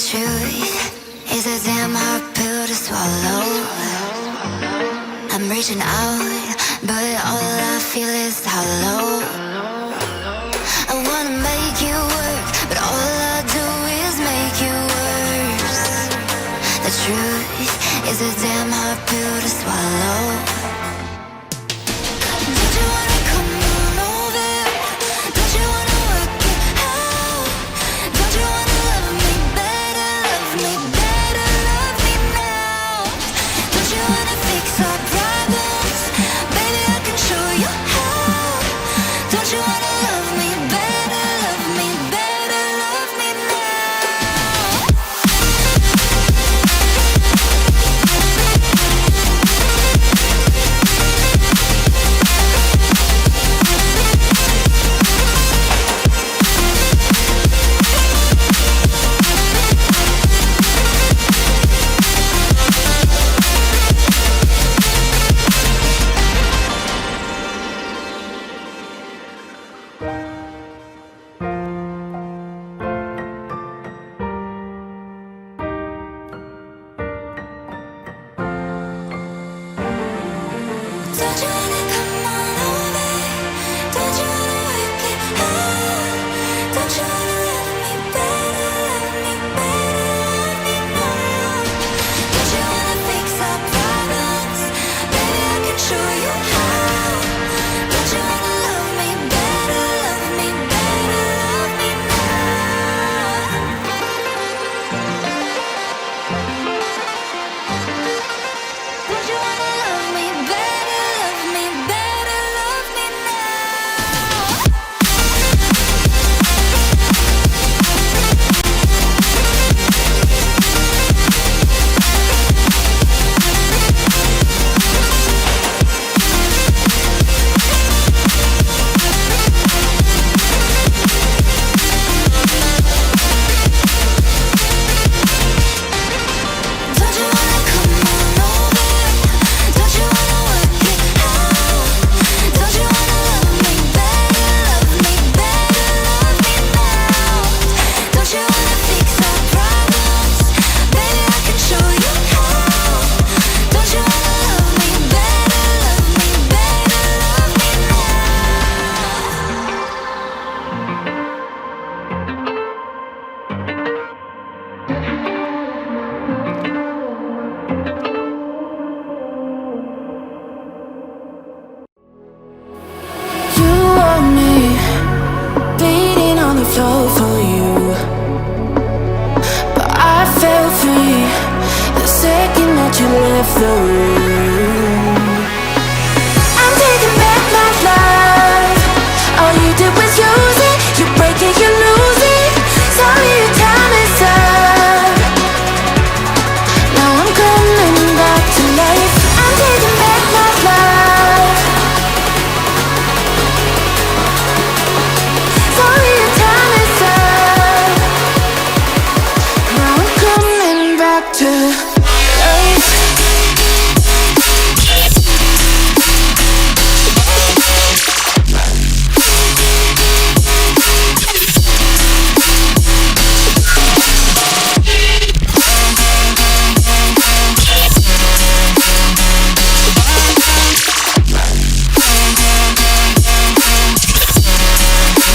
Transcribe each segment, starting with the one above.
truth is a damn hard pill to swallow. I'm reaching out, but all I feel is hollow. I wanna make you work, but all I do is make you worse. The truth is a damn hard pill to swallow. Don't you wanna come on over? Don't you wanna work it out? Don't you wanna love me better, love me better, love me now? Don't you wanna fix our problems? Baby, I can show you how. Don't you wanna love me better, love me better, love me now? Don't you wanna come on over? Don't you wanna work it out? Don't you wanna love me better, love me better, love me now? Don't you wanna fix our problems? Baby, I can show you how. Don't you wanna love me better, love me better, love me now? Don't you wanna love me better, love me better, love me now? Don't you wanna come on over? Don't you wanna work it out? Don't you wanna love me better, love me better, love me now? Don't you wanna fix our problems? Baby, I can show you how. Don't you wanna love me better, love me better, love me You want me bleeding on the floor for you, but I felt free the second that you left the room. I'm taking back my life. All you did was use it. You break it, you lose it. Sorry, your time is up. Now I'm coming back to life. I'm taking back my life. Sorry, your time is up. Now I'm coming back to life.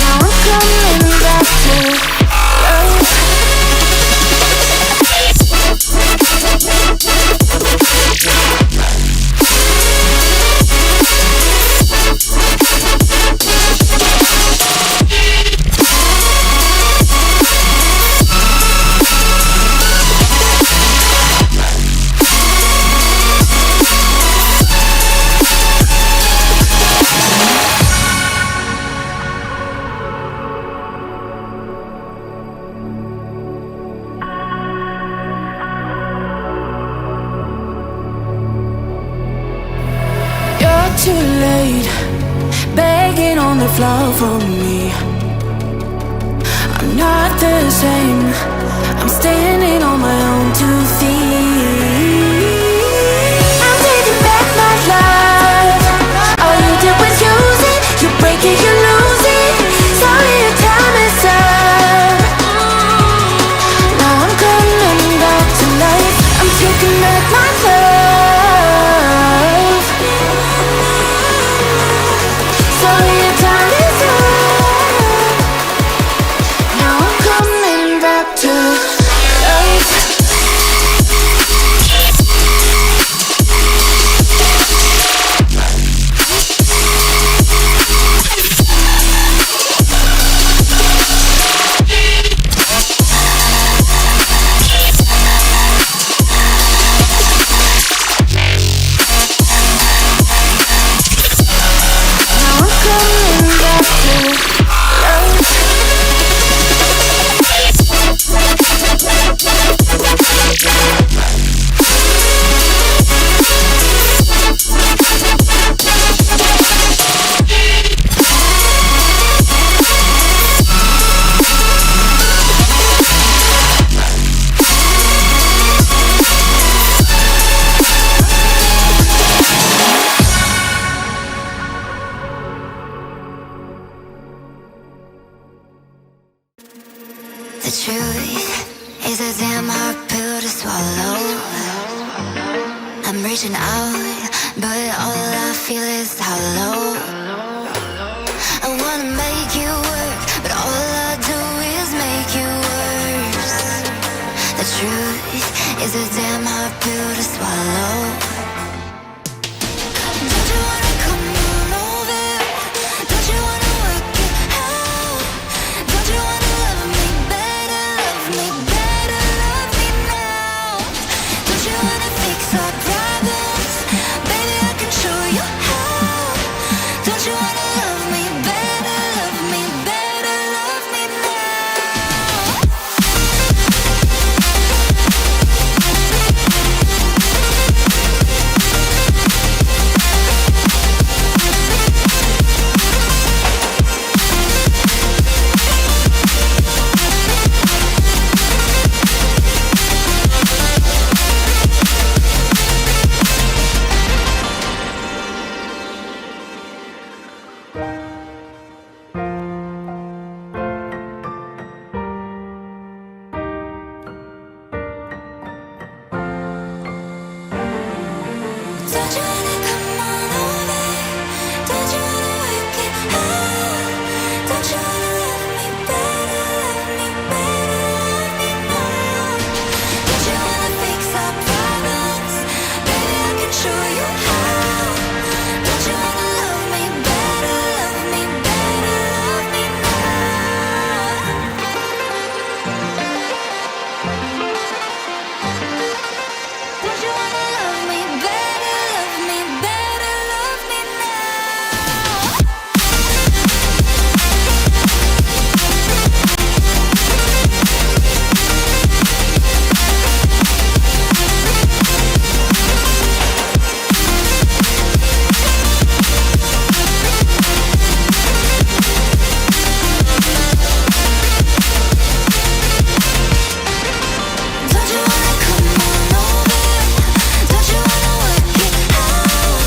Now I'm coming back to life. You're too late, begging on the floor for me. I'm not the same. I'm standing on my own 2 feet. I'm taking back my life. All you did was use it. You break it, you lose it. Sorry, your time is up. Now I'm coming The truth is a damn hard pill to swallow. I'm reaching out, but all I feel is hollow. I wanna make you work, but all I do is make you worse. The truth is a damn hard pill to swallow. Don't you wanna come on over? Don't you wanna work it out? Don't you wanna love me better, love me better, love me now? Don't you wanna fix our problems? Baby, I can show you how. Don't you wanna love me better, love me better, love me now? Don't you wanna come on over? Don't you wanna work it out? Don't you wanna love me better, love me better, love me now? Don't you wanna fix our problems? Baby, I can show you how. Don't you wanna love me better, love me better, love me now? Don't you wanna love me better, love me better, love me now? Don't you wanna come on over? Don't you wanna work it out?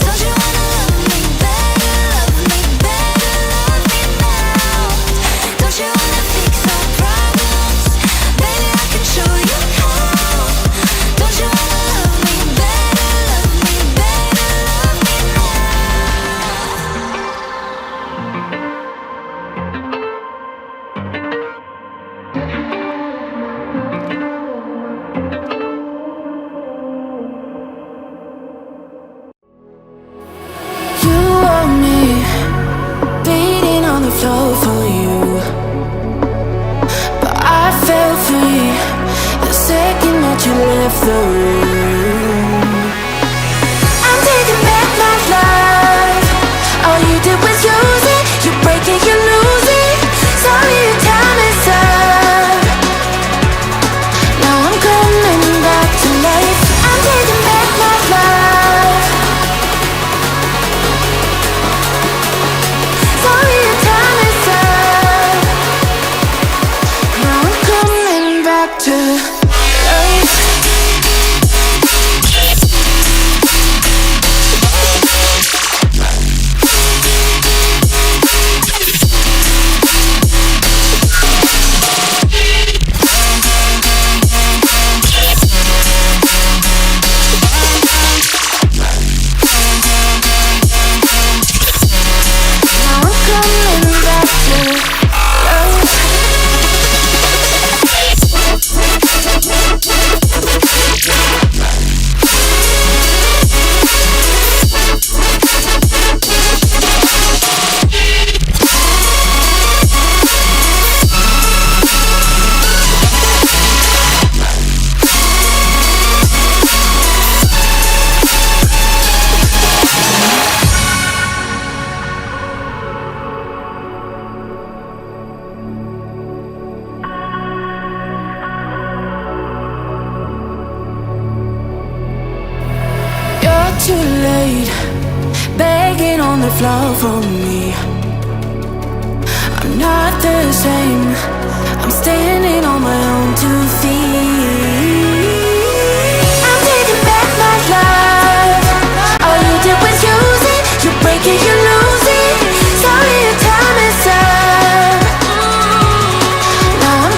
Don't you wanna love me better, love me better, love me now? Don't you wanna fix our problems? Baby, I can show you how. Don't you wanna love me better, love me better, love me You want me beating on the floor for you, but I felt free the second that you left the room. I'm taking back my life. All you did was use it. You break it, you lose it. Sorry, your time is up. Now I'm coming back to life. I'm taking back my life. Sorry, your time is up. Now I'm coming back to life. Now I'm coming back to life. You're too late, begging on the floor for me. I'm not the same. I'm standing on my own 2 feet. I'm taking back my life. All you did was use it. You break it, you lose it. Sorry, your time is up. Now I'm